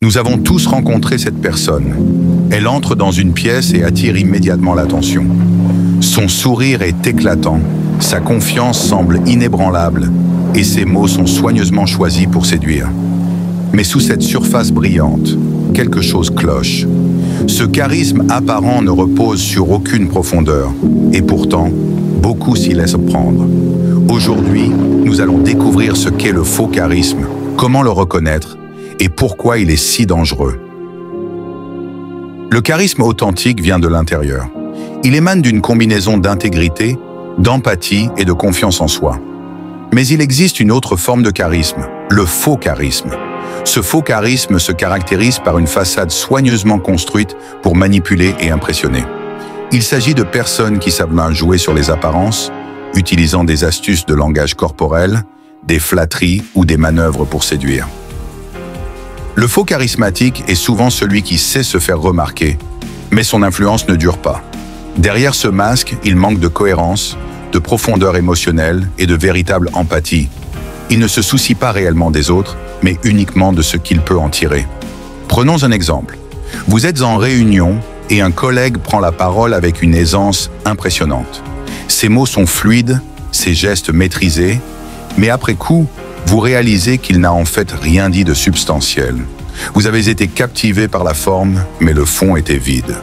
Nous avons tous rencontré cette personne. Elle entre dans une pièce et attire immédiatement l'attention. Son sourire est éclatant, sa confiance semble inébranlable et ses mots sont soigneusement choisis pour séduire. Mais sous cette surface brillante, quelque chose cloche. Ce charisme apparent ne repose sur aucune profondeur et pourtant, beaucoup s'y laissent prendre. Aujourd'hui, nous allons découvrir ce qu'est le faux charisme, comment le reconnaître et pourquoi il est si dangereux. Le charisme authentique vient de l'intérieur. Il émane d'une combinaison d'intégrité, d'empathie et de confiance en soi. Mais il existe une autre forme de charisme, le faux charisme. Ce faux charisme se caractérise par une façade soigneusement construite pour manipuler et impressionner. Il s'agit de personnes qui savent bien jouer sur les apparences, utilisant des astuces de langage corporel, des flatteries ou des manœuvres pour séduire. Le faux charismatique est souvent celui qui sait se faire remarquer, mais son influence ne dure pas. Derrière ce masque, il manque de cohérence, de profondeur émotionnelle et de véritable empathie. Il ne se soucie pas réellement des autres, mais uniquement de ce qu'il peut en tirer. Prenons un exemple. Vous êtes en réunion et un collègue prend la parole avec une aisance impressionnante. Ses mots sont fluides, ses gestes maîtrisés, mais après coup, vous réalisez qu'il n'a en fait rien dit de substantiel. Vous avez été captivé par la forme, mais le fond était vide.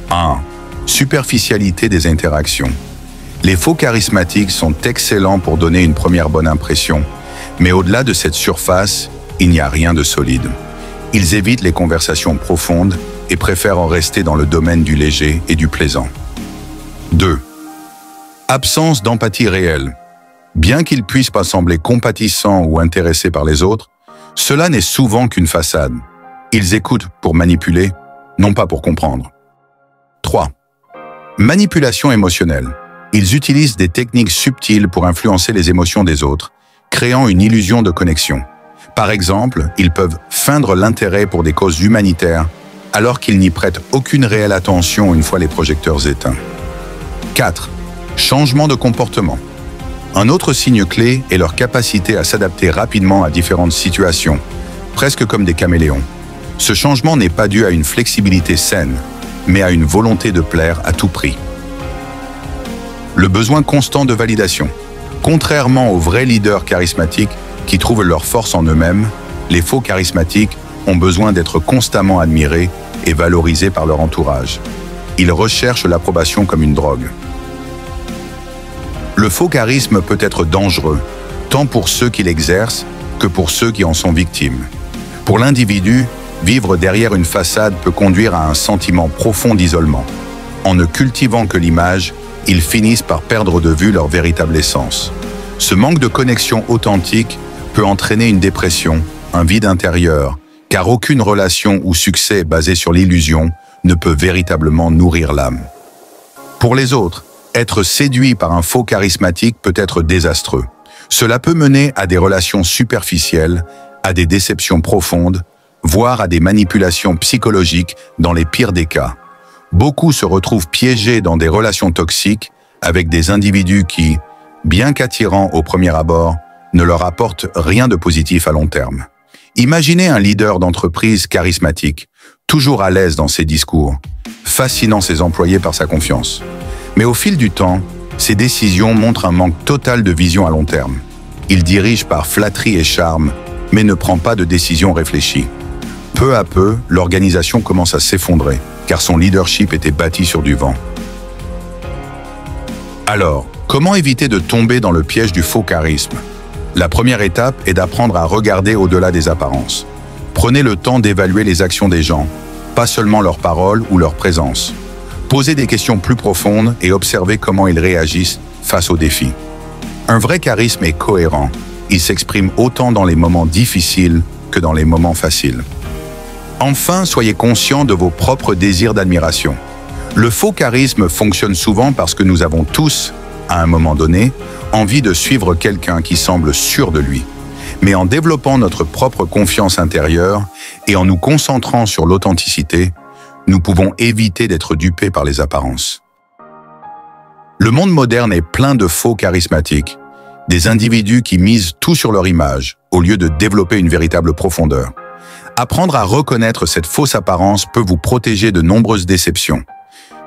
1. Superficialité des interactions. Les faux charismatiques sont excellents pour donner une première bonne impression, mais au-delà de cette surface, il n'y a rien de solide. Ils évitent les conversations profondes et préfèrent en rester dans le domaine du léger et du plaisant. 2. Absence d'empathie réelle. Bien qu'ils puissent pas sembler compatissants ou intéressés par les autres, cela n'est souvent qu'une façade. Ils écoutent pour manipuler, non pas pour comprendre. 3. Manipulation émotionnelle. Ils utilisent des techniques subtiles pour influencer les émotions des autres, créant une illusion de connexion. Par exemple, ils peuvent feindre l'intérêt pour des causes humanitaires, alors qu'ils n'y prêtent aucune réelle attention une fois les projecteurs éteints. 4. Changement de comportement. Un autre signe clé est leur capacité à s'adapter rapidement à différentes situations, presque comme des caméléons. Ce changement n'est pas dû à une flexibilité saine, mais à une volonté de plaire à tout prix. Le besoin constant de validation. Contrairement aux vrais leaders charismatiques qui trouvent leur force en eux-mêmes, les faux charismatiques ont besoin d'être constamment admirés et valorisés par leur entourage. Ils recherchent l'approbation comme une drogue. Le faux charisme peut être dangereux, tant pour ceux qui l'exercent que pour ceux qui en sont victimes. Pour l'individu, vivre derrière une façade peut conduire à un sentiment profond d'isolement. En ne cultivant que l'image, ils finissent par perdre de vue leur véritable essence. Ce manque de connexion authentique peut entraîner une dépression, un vide intérieur, car aucune relation ou succès basé sur l'illusion ne peut véritablement nourrir l'âme. Pour les autres, être séduit par un faux charismatique peut être désastreux. Cela peut mener à des relations superficielles, à des déceptions profondes, voire à des manipulations psychologiques dans les pires des cas. Beaucoup se retrouvent piégés dans des relations toxiques avec des individus qui, bien qu'attirants au premier abord, ne leur apportent rien de positif à long terme. Imaginez un leader d'entreprise charismatique, toujours à l'aise dans ses discours, fascinant ses employés par sa confiance. Mais au fil du temps, ses décisions montrent un manque total de vision à long terme. Il dirige par flatterie et charme, mais ne prend pas de décision réfléchie. Peu à peu, l'organisation commence à s'effondrer, car son leadership était bâti sur du vent. Alors, comment éviter de tomber dans le piège du faux charisme? La première étape est d'apprendre à regarder au-delà des apparences. Prenez le temps d'évaluer les actions des gens, pas seulement leurs paroles ou leur présence. Posez des questions plus profondes et observez comment ils réagissent face aux défis. Un vrai charisme est cohérent. Il s'exprime autant dans les moments difficiles que dans les moments faciles. Enfin, soyez conscient de vos propres désirs d'admiration. Le faux charisme fonctionne souvent parce que nous avons tous, à un moment donné, envie de suivre quelqu'un qui semble sûr de lui. Mais en développant notre propre confiance intérieure et en nous concentrant sur l'authenticité, nous pouvons éviter d'être dupés par les apparences. Le monde moderne est plein de faux charismatiques, Des individus qui misent tout sur leur image, au lieu de développer une véritable profondeur. Apprendre à reconnaître cette fausse apparence peut vous protéger de nombreuses déceptions.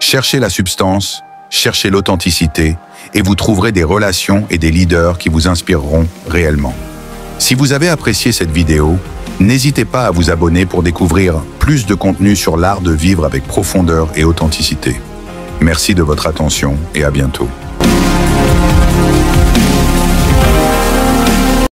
Cherchez la substance, cherchez l'authenticité, et vous trouverez des relations et des leaders qui vous inspireront réellement. Si vous avez apprécié cette vidéo, n'hésitez pas à vous abonner pour découvrir plus de contenu sur l'art de vivre avec profondeur et authenticité. Merci de votre attention et à bientôt.